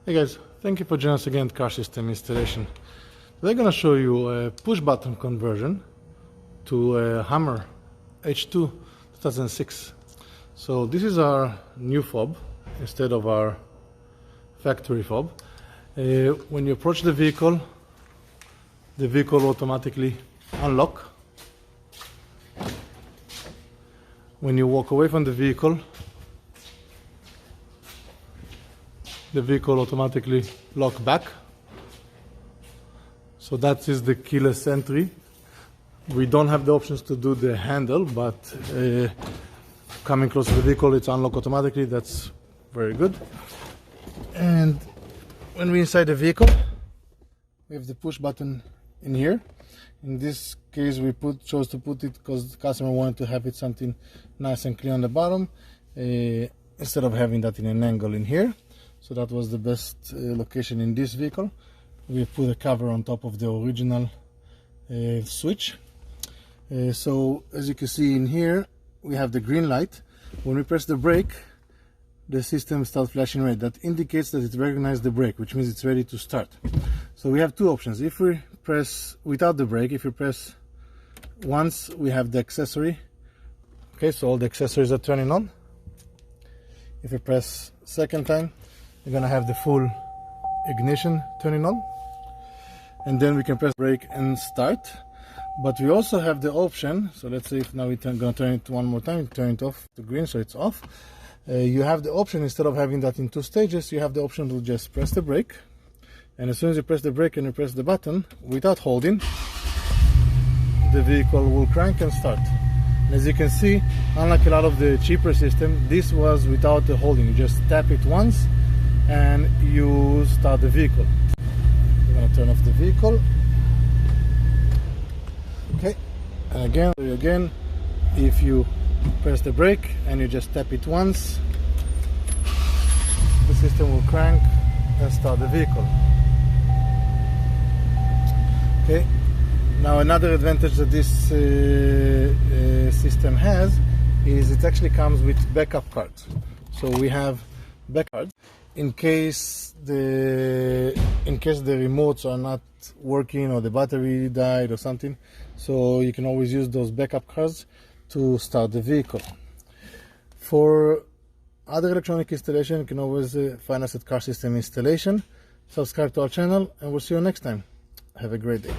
Hey guys, thank you for joining us again at Car System Installation. Today I'm going to show you a push button conversion to a Hammer H2 2006. So this is our new fob instead of our factory fob. When you approach the vehicle will automatically unlock. When you walk away from the vehicle automatically lock back. So that is the keyless entry. We don't have the options to do the handle, but coming close to the vehicle, it's unlock automatically. That's very good. And when we're inside the vehicle, we have the push button in here. In this case, we chose to put it because the customer wanted to have it something nice and clean on the bottom, instead of having that in an angle in here. So that was the best location in this vehicle. We put a cover on top of the original switch. So as you can see in here, we have the green light. When we press the brake, the system starts flashing red. That indicates that it recognized the brake, which means it's ready to start. So we have two options. If we press without the brake, if you press once, we have the accessory. Okay, so all the accessories are turning on. If you press second time, you're gonna have the full ignition turning on, and then we can press brake and start. But we also have the option, so let's say if now we're gonna turn it one more time, turn it off to green, so it's off. You have the option, instead of having that in two stages, you have the option to just press the brake, and as soon as you press the brake and you press the button without holding, the vehicle will crank and start. And as you can see, unlike a lot of the cheaper system, this was without the holding. You just tap it once and you start the vehicle. We're going to turn off the vehicle. Okay, and again, if you press the brake and you just tap it once, the system will crank and start the vehicle. Okay, now another advantage that this system has is it actually comes with backup cards. So we have backup cards in case the remotes are not working or the battery died or something, so you can always use those backup cards to start the vehicle. For other electronic installation, you can always find us at Car System Installation. Subscribe to our channel, and we'll see you next time. Have a great day.